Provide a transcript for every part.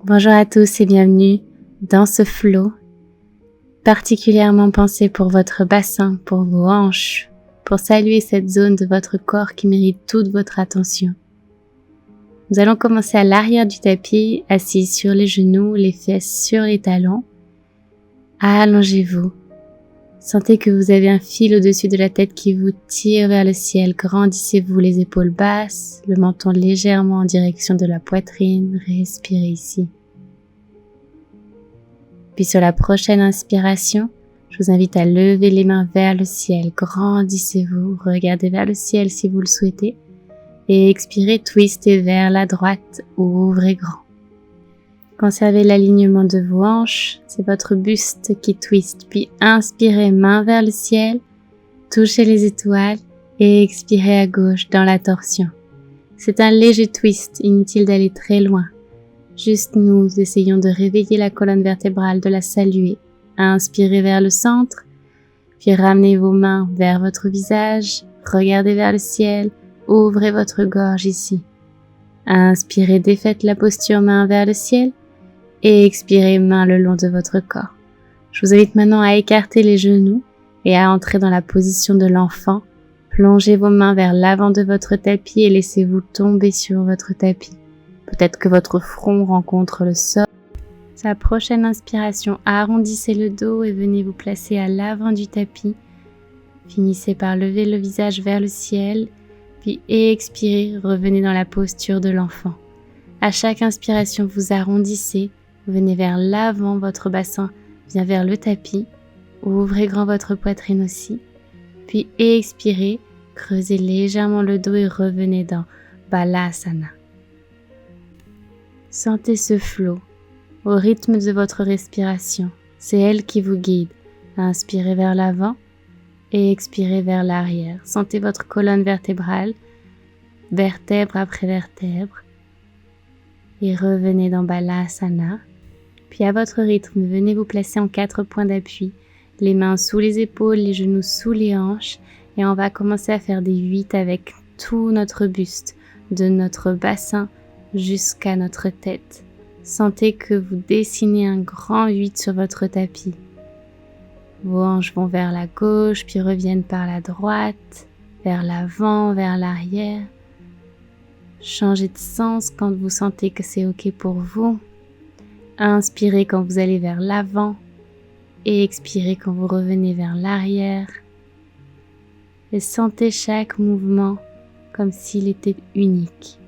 Bonjour à tous et bienvenue dans ce flow particulièrement pensé pour votre bassin, pour vos hanches, pour saluer cette zone de votre corps qui mérite toute votre attention. Nous allons commencer à l'arrière du tapis, assis sur les genoux, les fesses sur les talons. Allongez-vous. Sentez que vous avez un fil au-dessus de la tête qui vous tire vers le ciel. Grandissez-vous les épaules basses, le menton légèrement en direction de la poitrine. Respirez ici. Puis sur la prochaine inspiration, je vous invite à lever les mains vers le ciel. Grandissez-vous, regardez vers le ciel si vous le souhaitez. Et expirez, twistez vers la droite, ouvrez grand. Conservez l'alignement de vos hanches, c'est votre buste qui twiste. Puis inspirez, main vers le ciel, touchez les étoiles et expirez à gauche dans la torsion. C'est un léger twist, inutile d'aller très loin. Juste nous essayons de réveiller la colonne vertébrale, de la saluer. Inspirez vers le centre, puis ramenez vos mains vers votre visage, regardez vers le ciel, ouvrez votre gorge ici. Inspirez, défaites la posture main vers le ciel et expirez main le long de votre corps. Je vous invite maintenant à écarter les genoux et à entrer dans la position de l'enfant. Plongez vos mains vers l'avant de votre tapis et laissez-vous tomber sur votre tapis. Peut-être que votre front rencontre le sol. Sa prochaine inspiration, arrondissez le dos et venez vous placer à l'avant du tapis. Finissez par lever le visage vers le ciel, puis expirez, revenez dans la posture de l'enfant. À chaque inspiration, vous arrondissez, venez vers l'avant, votre bassin vient vers le tapis, ouvrez grand votre poitrine aussi, puis expirez, creusez légèrement le dos et revenez dans Balasana. Sentez ce flot au rythme de votre respiration. C'est elle qui vous guide. Inspirez vers l'avant et expirez vers l'arrière. Sentez votre colonne vertébrale, vertèbre après vertèbre. Et revenez dans Balasana. Puis à votre rythme, venez vous placer en 4 points d'appui. Les mains sous les épaules, les genoux sous les hanches. Et on va commencer à faire des 8 avec tout notre buste, de notre bassin jusqu'à notre tête. Sentez que vous dessinez un grand 8 sur votre tapis. Vos hanches vont vers la gauche, puis reviennent par la droite, vers l'avant, vers l'arrière. Changez de sens quand vous sentez que c'est OK pour vous. Inspirez quand vous allez vers l'avant et expirez quand vous revenez vers l'arrière. Et sentez chaque mouvement comme s'il était unique.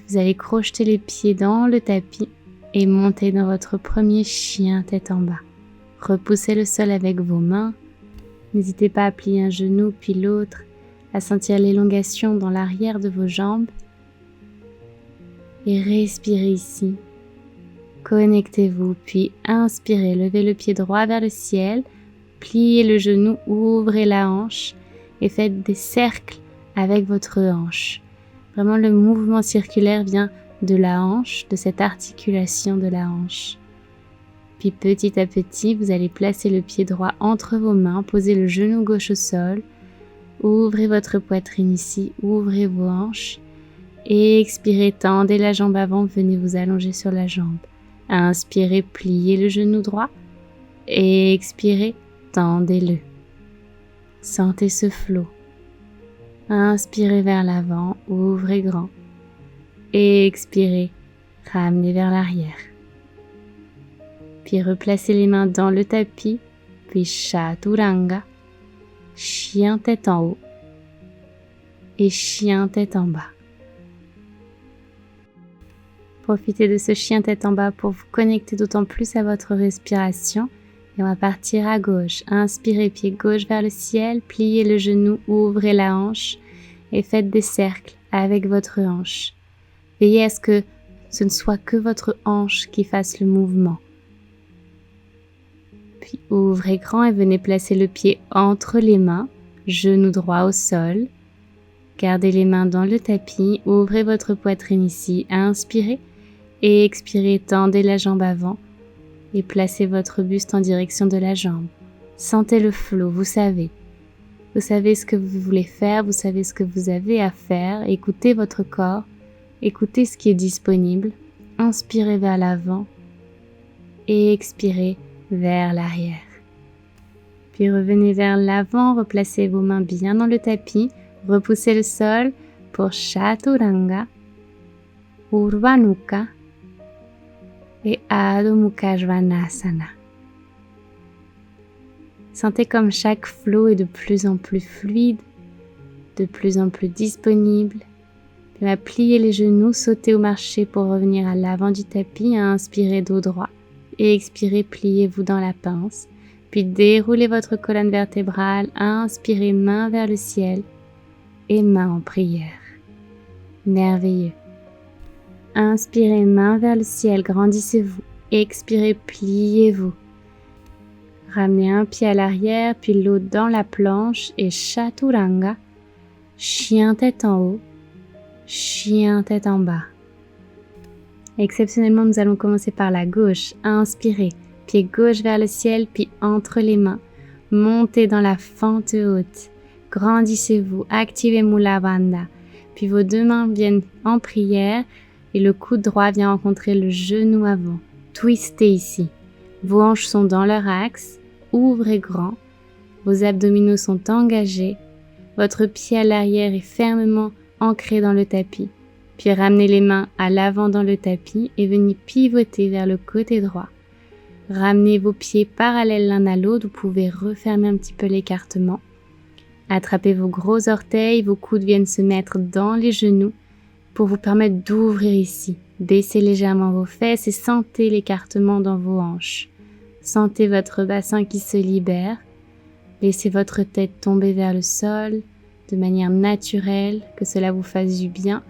Vous allez crocheter les pieds dans le tapis et monter dans votre premier chien tête en bas. Repoussez le sol avec vos mains. N'hésitez pas à plier un genou puis l'autre, à sentir l'élongation dans l'arrière de vos jambes. Et respirez ici. Connectez-vous puis inspirez. Levez le pied droit vers le ciel. Pliez le genou, ouvrez la hanche et faites des cercles avec votre hanche. Vraiment, le mouvement circulaire vient de la hanche, de cette articulation de la hanche. Puis petit à petit, vous allez placer le pied droit entre vos mains, posez le genou gauche au sol, ouvrez votre poitrine ici, ouvrez vos hanches, et expirez, tendez la jambe avant, venez vous allonger sur la jambe. Inspirez, pliez le genou droit, et expirez, tendez-le. Sentez ce flot. Inspirez vers l'avant, ouvrez grand. Et expirez, ramenez vers l'arrière. Puis replacez les mains dans le tapis, puis Chaturanga, chien tête en haut et chien tête en bas. Profitez de ce chien tête en bas pour vous connecter d'autant plus à votre respiration. Et on va partir à gauche. Inspirez, pied gauche vers le ciel, pliez le genou, ouvrez la hanche et faites des cercles avec votre hanche. Veillez à ce que ce ne soit que votre hanche qui fasse le mouvement. Puis ouvrez grand et venez placer le pied entre les mains, genou droit au sol. Gardez les mains dans le tapis, ouvrez votre poitrine ici, inspirez et expirez, tendez la jambe avant. Et placez votre buste en direction de la jambe. Sentez le flot, vous savez. Vous savez ce que vous voulez faire, vous savez ce que vous avez à faire. Écoutez votre corps, écoutez ce qui est disponible. inspirez vers l'avant et expirez vers l'arrière. Puis revenez vers l'avant, replacez vos mains bien dans le tapis, repoussez le sol pour Chaturanga, Urdhva Mukha et Adho Mukha Svanasana. Sentez comme chaque flot est de plus en plus fluide, de plus en plus disponible. Puis pliez les genoux, sautez ou marchez pour revenir à l'avant du tapis, inspirez dos droit et expirez, pliez-vous dans la pince. Puis déroulez votre colonne vertébrale, inspirez main vers le ciel et main en prière. Merveilleux. Inspirez main vers le ciel, grandissez-vous. Expirez, pliez-vous. Ramenez un pied à l'arrière, puis l'autre dans la planche et Chaturanga, chien tête en haut, chien tête en bas. Exceptionnellement, nous allons commencer par la gauche. Inspirez, pied gauche vers le ciel, puis entre les mains. Montez dans la fente haute. Grandissez-vous, activez Mula Bandha. Puis vos deux mains viennent en prière et le coude droit vient rencontrer le genou avant. Twistez ici. Vos hanches sont dans leur axe. Ouvrez grand. Vos abdominaux sont engagés. Votre pied à l'arrière est fermement ancré dans le tapis. Puis ramenez les mains à l'avant dans le tapis et venez pivoter vers le côté droit. Ramenez vos pieds parallèles l'un à l'autre. Vous pouvez refermer un petit peu l'écartement. Attrapez vos gros orteils, vos coudes viennent se mettre dans les genoux pour vous permettre d'ouvrir ici. Baissez légèrement vos fesses et sentez l'écartement dans vos hanches. Sentez votre bassin qui se libère. Laissez votre tête tomber vers le sol de manière naturelle, que cela vous fasse du bien.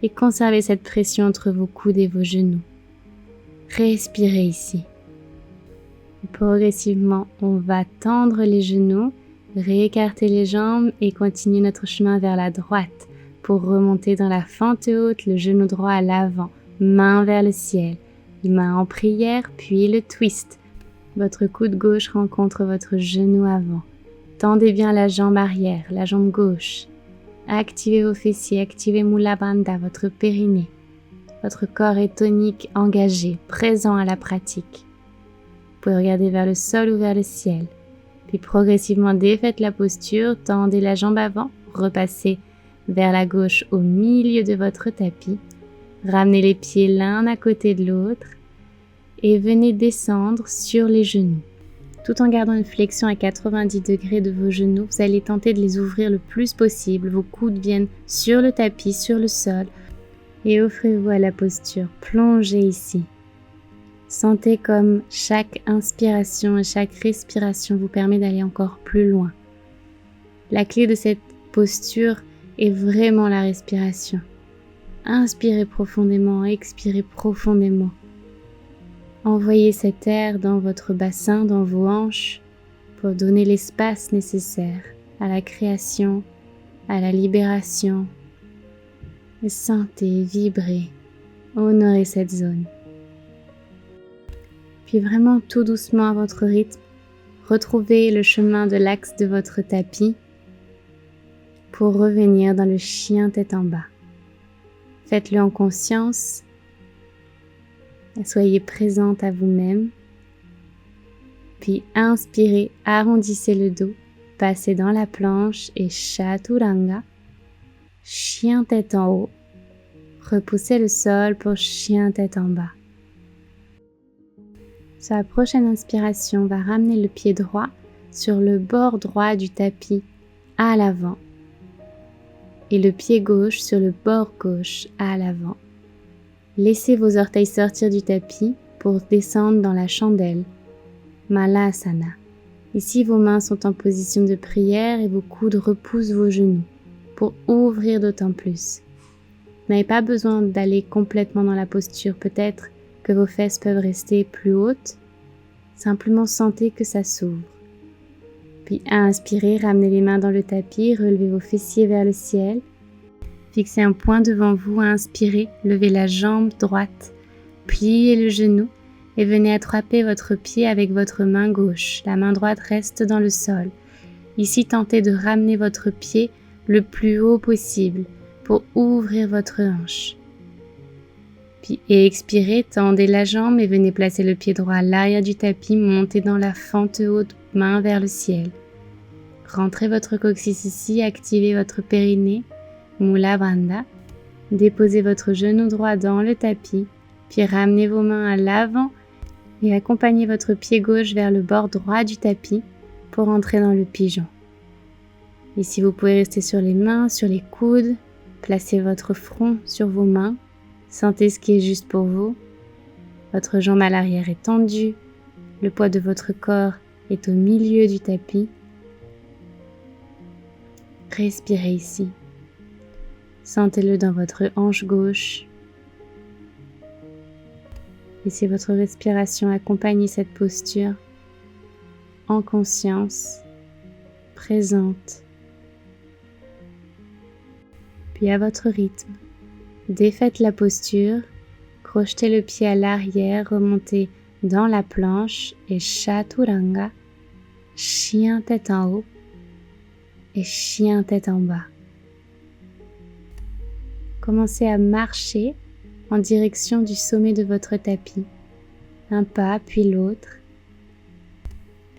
Et conservez cette pression entre vos coudes et vos genoux. Respirez ici. Et progressivement, on va tendre les genoux, réécarter les jambes et continuer notre chemin vers la droite pour remonter dans la fente haute, le genou droit à l'avant, main vers le ciel, les mains en prière, puis le twist. Votre coude gauche rencontre votre genou avant. Tendez bien la jambe arrière, la jambe gauche. Activez vos fessiers, activez Mula Bandha, votre périnée. Votre corps est tonique, engagé, présent à la pratique. Vous pouvez regarder vers le sol ou vers le ciel. Puis progressivement défaites la posture, tendez la jambe avant, repassez vers la gauche au milieu de votre tapis. Ramenez les pieds l'un à côté de l'autre et venez descendre sur les genoux. Tout en gardant une flexion à 90 degrés de vos genoux, vous allez tenter de les ouvrir le plus possible. Vos coudes viennent sur le tapis, sur le sol et offrez-vous à la posture. Plongez ici. Sentez comme chaque inspiration et chaque respiration vous permet d'aller encore plus loin. La clé de cette posture est vraiment la respiration. Inspirez profondément, expirez profondément. Envoyez cet air dans votre bassin, dans vos hanches, pour donner l'espace nécessaire à la création, à la libération. Et sentez, vibrez, honorez cette zone. Puis vraiment tout doucement à votre rythme, retrouvez le chemin de l'axe de votre tapis pour revenir dans le chien tête en bas. Faites-le en conscience et soyez présente à vous-même. Puis inspirez, arrondissez le dos, passez dans la planche et Chaturanga, chien tête en haut. Repoussez le sol pour chien tête en bas. Sur la prochaine inspiration, on va ramener le pied droit sur le bord droit du tapis à l'avant et le pied gauche sur le bord gauche à l'avant. Laissez vos orteils sortir du tapis pour descendre dans la chandelle, Malasana. Ici, vos mains sont en position de prière et vos coudes repoussent vos genoux pour ouvrir d'autant plus. Vous n'avez pas besoin d'aller complètement dans la posture, peut-être que vos fesses peuvent rester plus hautes. Simplement sentez que ça s'ouvre. Puis inspirez, ramenez les mains dans le tapis, relevez vos fessiers vers le ciel. Fixez un point devant vous, inspirez, levez la jambe droite, pliez le genou et venez attraper votre pied avec votre main gauche. La main droite reste dans le sol. Ici, tentez de ramener votre pied le plus haut possible pour ouvrir votre hanche. Puis expirez, tendez la jambe et venez placer le pied droit à l'arrière du tapis, montez dans la fente haute, main vers le ciel. Rentrez votre coccyx ici, activez votre périnée, Mula Bandha. Déposez votre genou droit dans le tapis, puis ramenez vos mains à l'avant et accompagnez votre pied gauche vers le bord droit du tapis pour entrer dans le pigeon. Ici, vous pouvez rester sur les mains, sur les coudes, placez votre front sur vos mains, sentez ce qui est juste pour vous. Votre jambe à l'arrière est tendue, le poids de votre corps est au milieu du tapis. Respirez ici. Sentez-le dans votre hanche gauche. Laissez votre respiration accompagner cette posture en conscience, présente. Puis à votre rythme, défaites la posture, crochetez le pied à l'arrière, remontez dans la planche et Chaturanga, chien tête en haut et chien tête en bas. Commencez à marcher en direction du sommet de votre tapis, un pas puis l'autre.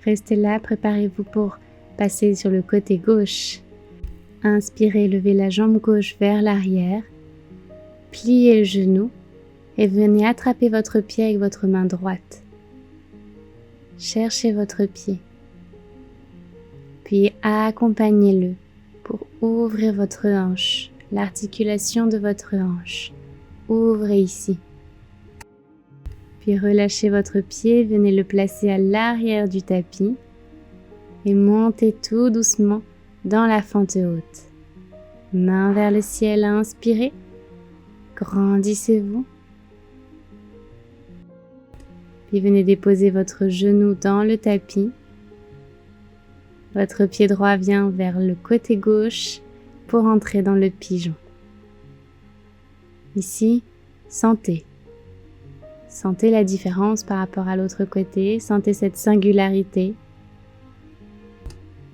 Restez là, préparez-vous pour passer sur le côté gauche. Inspirez, levez la jambe gauche vers l'arrière, pliez le genou et venez attraper votre pied avec votre main droite. Cherchez votre pied, puis accompagnez-le pour ouvrir votre hanche, l'articulation de votre hanche. Ouvrez ici. Puis relâchez votre pied, venez le placer à l'arrière du tapis et montez tout doucement dans la fente haute. Main vers le ciel, inspirez. Grandissez-vous. Puis venez déposer votre genou dans le tapis. Votre pied droit vient vers le côté gauche pour entrer dans le pigeon. Ici, sentez. Sentez la différence par rapport à l'autre côté. Sentez cette singularité.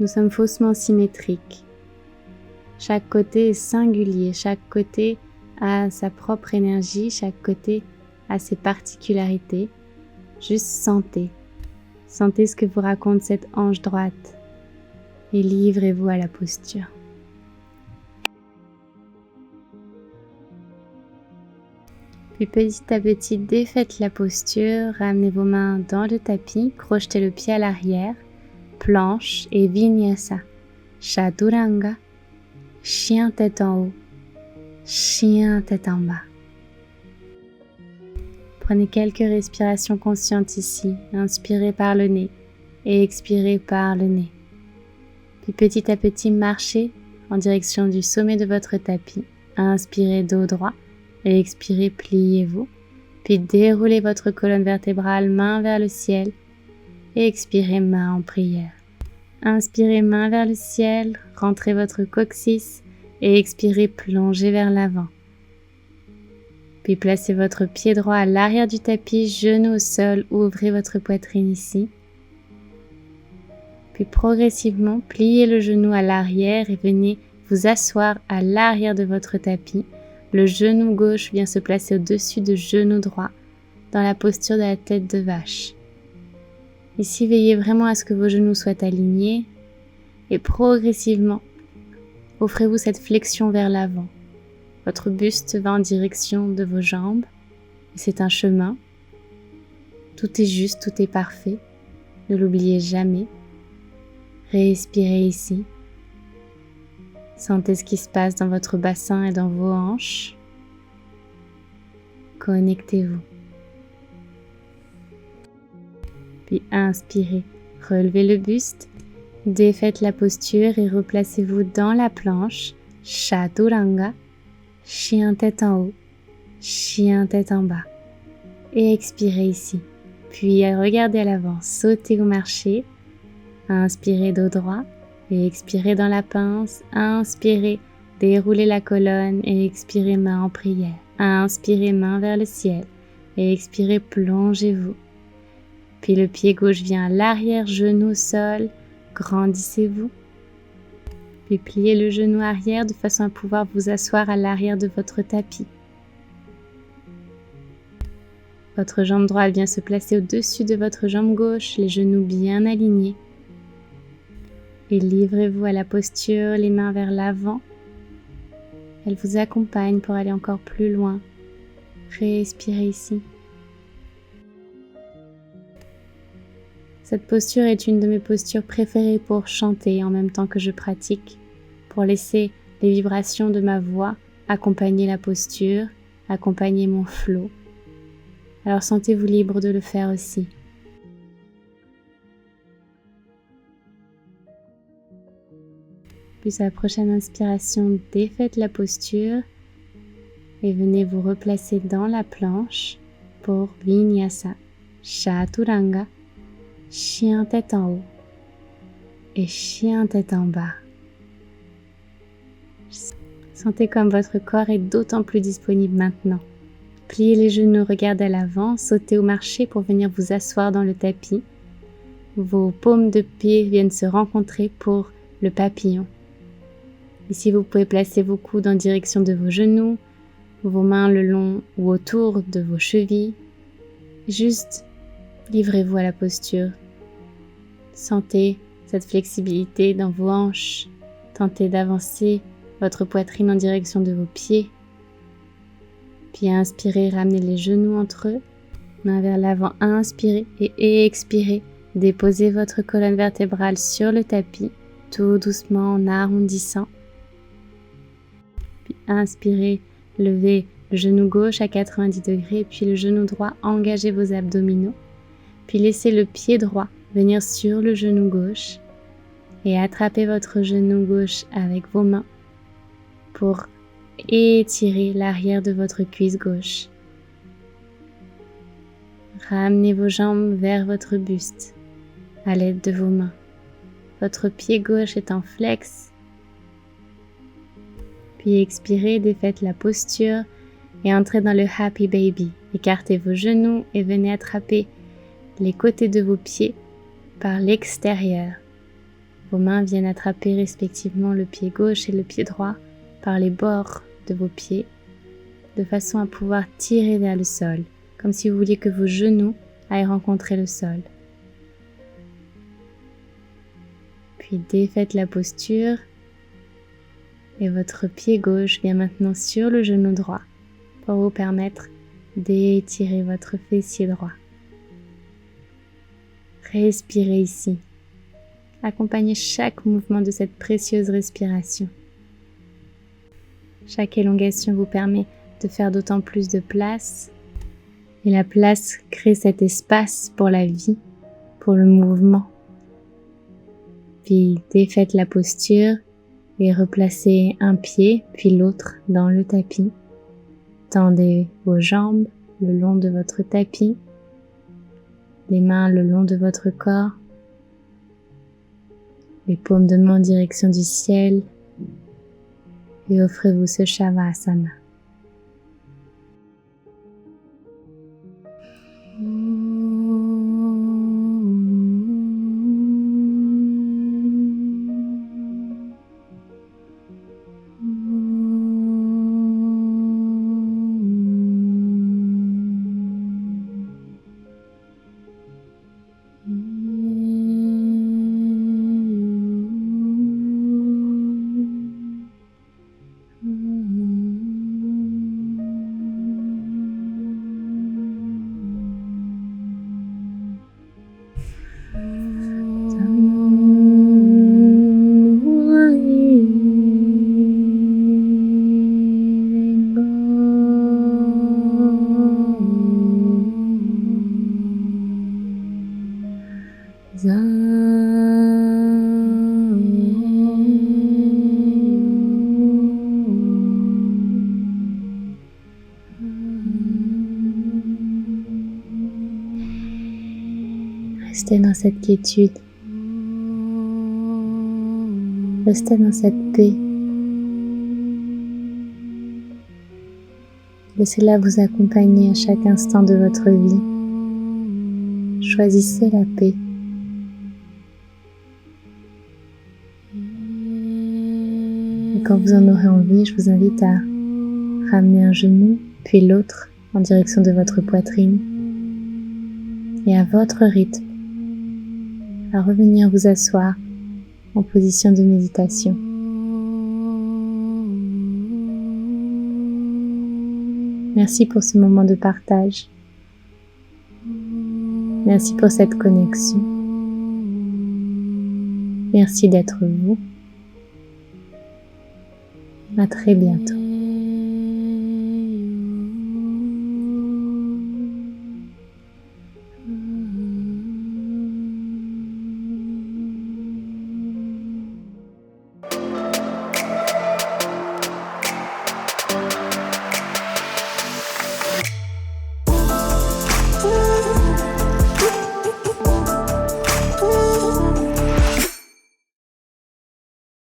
Nous sommes faussement symétriques. Chaque côté est singulier. Chaque côté a sa propre énergie. Chaque côté a ses particularités. Juste sentez. Sentez ce que vous raconte cette hanche droite. Et livrez-vous à la posture. Puis petit à petit, défaites la posture, ramenez vos mains dans le tapis, crochetez le pied à l'arrière, planche et vinyasa. Chaturanga, chien tête en haut, chien tête en bas. Prenez quelques respirations conscientes ici, inspirez par le nez et expirez par le nez. Puis petit à petit, marchez en direction du sommet de votre tapis. Inspirez dos droit. Et expirez, pliez-vous, puis déroulez votre colonne vertébrale, main vers le ciel, et expirez, main en prière. Inspirez, main vers le ciel, rentrez votre coccyx, et expirez, plongez vers l'avant. Puis placez votre pied droit à l'arrière du tapis, genou au sol, ouvrez votre poitrine ici. Puis progressivement, pliez le genou à l'arrière et venez vous asseoir à l'arrière de votre tapis. Le genou gauche vient se placer au-dessus du genou droit, dans la posture de la tête de vache. Ici, veillez vraiment à ce que vos genoux soient alignés et progressivement, offrez-vous cette flexion vers l'avant. Votre buste va en direction de vos jambes et c'est un chemin. Tout est juste, tout est parfait. Ne l'oubliez jamais. Respirez ici. Sentez ce qui se passe dans votre bassin et dans vos hanches. Connectez-vous. Puis inspirez, relevez le buste, défaites la posture et replacez-vous dans la planche. Chaturanga, chien tête en haut, chien tête en bas. Et expirez ici. Puis regardez à l'avant, sautez ou marchez. Inspirez dos droit. Et expirez dans la pince, inspirez, déroulez la colonne et expirez main en prière. Inspirez main vers le ciel et expirez, plongez-vous. Puis le pied gauche vient à l'arrière, genou au sol, grandissez-vous. Puis pliez le genou arrière de façon à pouvoir vous asseoir à l'arrière de votre tapis. Votre jambe droite vient se placer au-dessus de votre jambe gauche, les genoux bien alignés. Et livrez-vous à la posture, les mains vers l'avant. Elle vous accompagne pour aller encore plus loin. Respirez ici. Cette posture est une de mes postures préférées pour chanter en même temps que je pratique, pour laisser les vibrations de ma voix accompagner la posture, accompagner mon flow. Alors sentez-vous libre de le faire aussi. Puis à la prochaine inspiration, défaites la posture et venez vous replacer dans la planche pour Vinyasa, Chaturanga, chien tête en haut et chien tête en bas. Sentez comme votre corps est d'autant plus disponible maintenant. Pliez les genoux, regardez à l'avant, sautez ou marchez pour venir vous asseoir dans le tapis. Vos paumes de pied viennent se rencontrer pour le papillon. Ici, vous pouvez placer vos coudes en direction de vos genoux, vos mains le long ou autour de vos chevilles. Juste livrez-vous à la posture. Sentez cette flexibilité dans vos hanches. Tentez d'avancer votre poitrine en direction de vos pieds. Puis inspirez, ramenez les genoux entre eux. Main vers l'avant, inspirez et expirez. Déposez votre colonne vertébrale sur le tapis, tout doucement en arrondissant. Puis inspirez, levez le genou gauche à 90 degrés, puis le genou droit, engagez vos abdominaux. Puis laissez le pied droit venir sur le genou gauche et attrapez votre genou gauche avec vos mains pour étirer l'arrière de votre cuisse gauche. Ramenez vos jambes vers votre buste à l'aide de vos mains. Votre pied gauche est en flex. Puis expirez, défaites la posture et entrez dans le Happy Baby. Écartez vos genoux et venez attraper les côtés de vos pieds par l'extérieur. Vos mains viennent attraper respectivement le pied gauche et le pied droit par les bords de vos pieds, de façon à pouvoir tirer vers le sol, comme si vous vouliez que vos genoux aillent rencontrer le sol. Puis défaites la posture et votre pied gauche vient maintenant sur le genou droit pour vous permettre d'étirer votre fessier droit. Respirez ici. Accompagnez chaque mouvement de cette précieuse respiration. Chaque élongation vous permet de faire d'autant plus de place. Et la place crée cet espace pour la vie, pour le mouvement. Puis défaites la posture et replacez un pied puis l'autre dans le tapis. Tendez vos jambes le long de votre tapis, les mains le long de votre corps, les paumes de main en direction du ciel et offrez-vous ce Shavasana. Restez dans cette quiétude. Restez dans cette paix. Laissez-la vous accompagner à chaque instant de votre vie. Choisissez la paix. Et quand vous en aurez envie, je vous invite à ramener un genou, puis l'autre en direction de votre poitrine. et à votre rythme à revenir vous asseoir en position de méditation. Merci pour ce moment de partage. Merci pour cette connexion. Merci d'être vous. À très bientôt.